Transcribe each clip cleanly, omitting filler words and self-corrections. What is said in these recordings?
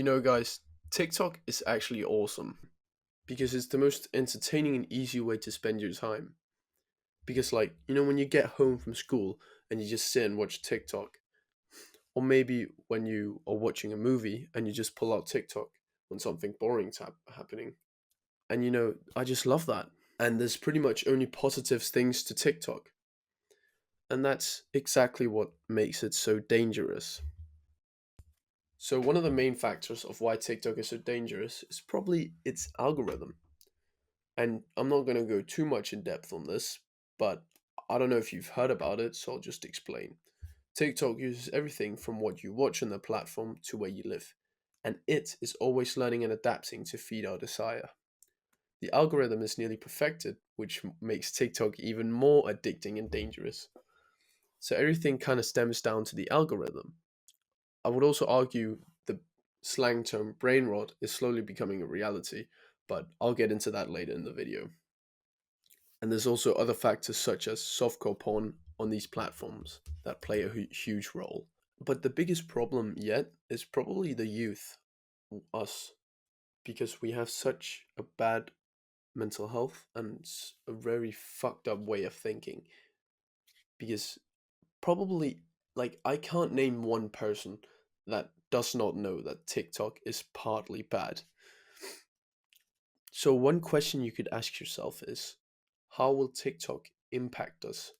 Guys, TikTok is actually awesome because it's the most entertaining and easy way to spend your time. Because, when you get home from school and you just sit and watch TikTok, or maybe when you are watching a movie and you just pull out TikTok when something boring's happening. And, I just love that. And there's pretty much only positive things to TikTok. And that's exactly what makes it so dangerous. So, one of the main factors of why TikTok is so dangerous is probably its algorithm. And I'm not going to go too much in depth on this, but I don't know if you've heard about it, so I'll just explain. TikTok uses everything from what you watch on the platform to where you live, and it is always learning and adapting to feed our desire. The algorithm is nearly perfected, which makes TikTok even more addicting and dangerous. So everything kind of stems down to the algorithm. I would also argue the slang term brain rot is slowly becoming a reality, but I'll get into that later in the video. And there's also other factors such as softcore porn on these platforms that play a huge role. But the biggest problem yet is probably the youth, us, because we have such a bad mental health and a very fucked up way of thinking. Because probably, I can't name one person that does not know that TikTok is partly bad. So, one question you could ask yourself is, how will TikTok impact us?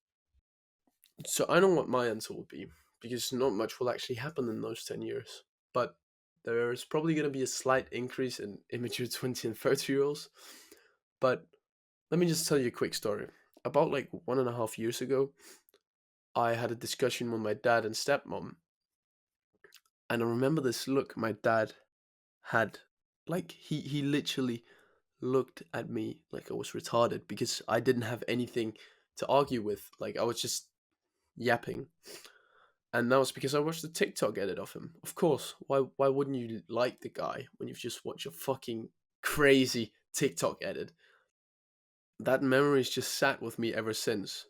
So I know what my answer will be, because not much will actually happen in those 10 years. But there's probably going to be a slight increase in immature 20 and 30-year-olds. But let me just tell you a quick story. About 1.5 years ago, I had a discussion with my dad and stepmom. And I remember this look my dad had. He literally looked at me like I was retarded because I didn't have anything to argue with. Like I was just yapping. And that was because I watched the TikTok edit of him. Of course, why wouldn't you like the guy when you've just watched a fucking crazy TikTok edit? That memory's just sat with me ever since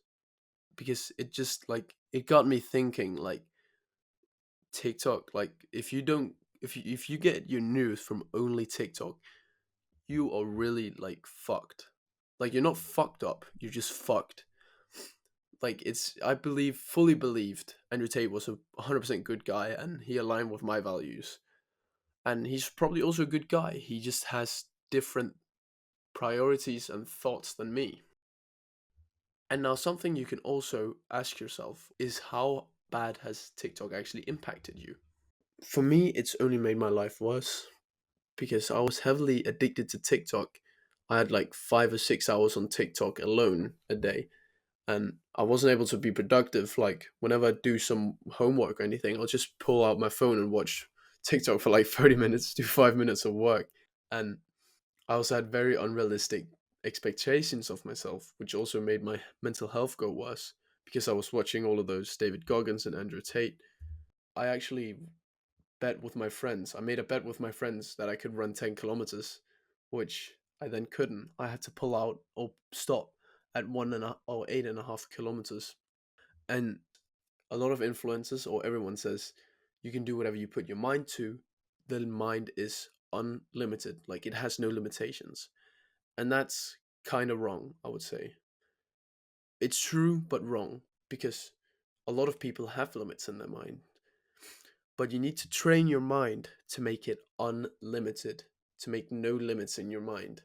because it just it got me thinking TikTok, if you get your news from only TikTok, you are really fucked. Like you're not fucked up, you're just fucked. It's I believe fully believed Andrew Tate was a 100% good guy and he aligned with my values. And he's probably also a good guy. He just has different priorities and thoughts than me. And now, something you can also ask yourself is how bad has TikTok actually impacted you? For me, it's only made my life worse because I was heavily addicted to TikTok. I had 5 or 6 hours on TikTok alone a day, and I wasn't able to be productive. Like, whenever I do some homework or anything, I'll just pull out my phone and watch TikTok for 30 minutes, do 5 minutes of work. And I also had very unrealistic expectations of myself, which also made my mental health go worse because I was watching all of those David Goggins and Andrew Tate. I actually bet with my friends. I made a bet with my friends that I could run 10 kilometers, which I then couldn't. I had to pull out or stop at 8.5 kilometers. And a lot of influencers or everyone says you can do whatever you put your mind to. The mind is unlimited, like it has no limitations. And that's kind of wrong, I would say. It's true, but wrong, because a lot of people have limits in their mind. But you need to train your mind to make it unlimited, to make no limits in your mind.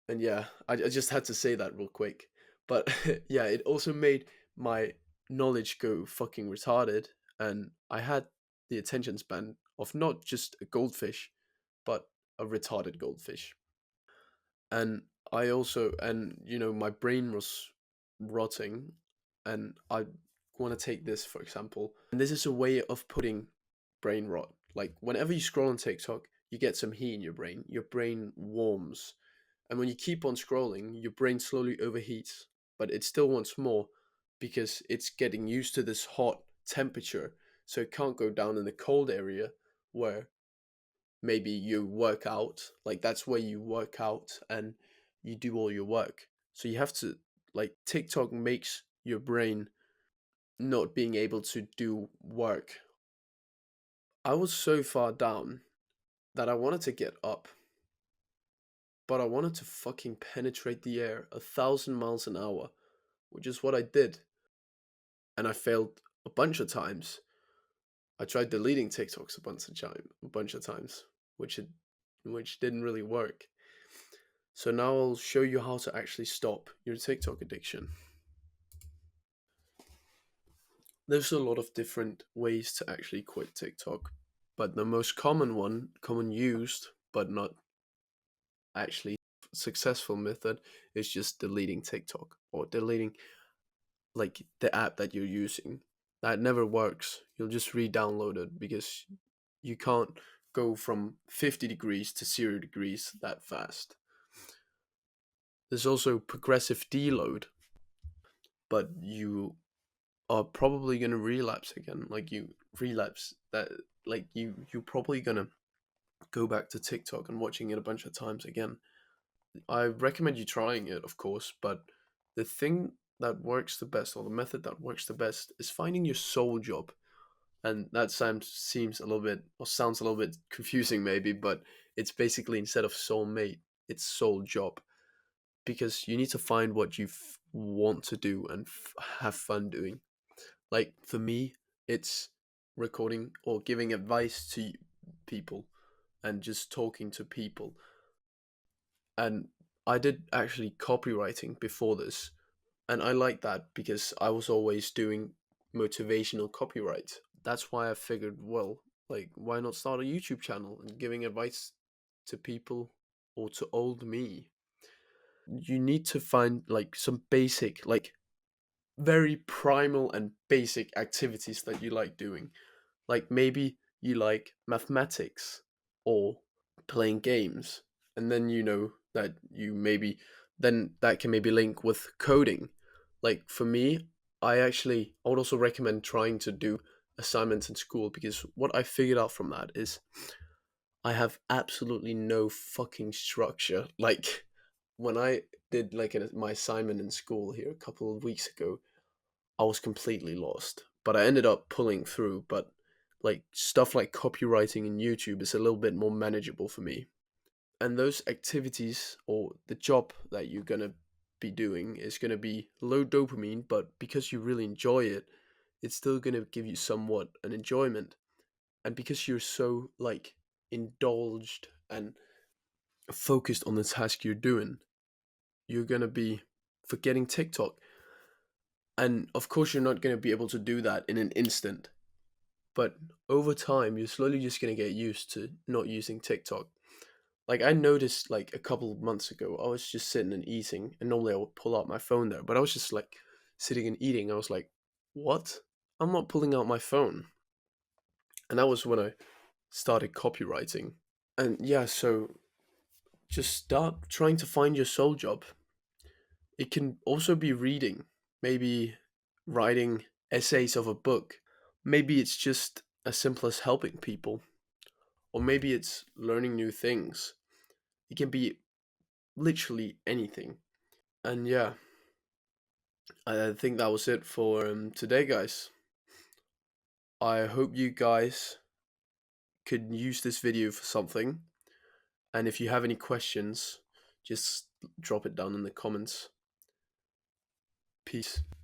And yeah, I just had to say that real quick. But yeah, it also made my knowledge go fucking retarded. And I had the attention span of not just a goldfish, but a retarded goldfish. And my brain was rotting. And I want to take this for example, and this is a way of putting brain rot. Like whenever you scroll on TikTok, you get some heat in your brain warms, and when you keep on scrolling, your brain slowly overheats, but it still wants more because it's getting used to this hot temperature, so it can't go down in the cold area where maybe you work out. Like that's where you work out and you do all your work. So you have to, TikTok makes your brain not being able to do work. I was so far down that I wanted to get up, but I wanted to fucking penetrate the air 1,000 miles an hour, which is what I did. And I failed a bunch of times. I tried deleting TikToks a bunch of times, which it, which didn't really work. So now I'll show you how to actually stop your TikTok addiction. There's a lot of different ways to actually quit TikTok, but the most common used, but not actually successful method is just deleting TikTok or deleting like the app that you're using. That never works. You'll just re-download it because you can't go from 50 degrees to 0 degrees that fast. There's also progressive deload, but you are probably going to relapse again. Like you relapse that like you're probably going to go back to TikTok and watching it a bunch of times again. I recommend you trying it, of course, but the thing that works the best, or the method that works the best, is finding your soul job. And that seems a little bit, or sounds a little bit confusing maybe, but it's basically instead of soulmate, it's soul job. Because you need to find what you want to do and have fun doing. Like for me, it's recording or giving advice to people and just talking to people. And I did actually copywriting before this, and I like that because I was always doing motivational copyright. That's why I figured, well, like, why not start a YouTube channel and giving advice to people or to old me? You need to find like some basic, like very primal and basic activities that you like doing. Like maybe you like mathematics or playing games, and then you know that you maybe then that can maybe link with coding. Like for me, I would also recommend trying to do assignments in school because what I figured out from that is I have absolutely no fucking structure. Like when I did like my assignment in school here a couple of weeks ago, I was completely lost. But I ended up pulling through. But like stuff like copywriting and YouTube is a little bit more manageable for me. And those activities or the job that you're gonna be doing is gonna be low dopamine, but because you really enjoy it, it's still gonna give you somewhat an enjoyment. And because you're so like indulged and focused on the task you're doing, you're gonna be forgetting TikTok. And of course, you're not gonna be able to do that in an instant. But over time, you're slowly just gonna get used to not using TikTok. Like I noticed like a couple of months ago, I was just sitting and eating, and normally I would pull out my phone there, but I was just like sitting and eating. I was like, what? I'm not pulling out my phone. And that was when I started copywriting. And yeah, so just start trying to find your soul job. It can also be reading, maybe writing essays of a book. Maybe it's just as simple as helping people, or maybe it's learning new things. It can be literally anything. And yeah, I think that was it for today, guys. I hope you guys could use this video for something. And if you have any questions, just drop it down in the comments. Peace.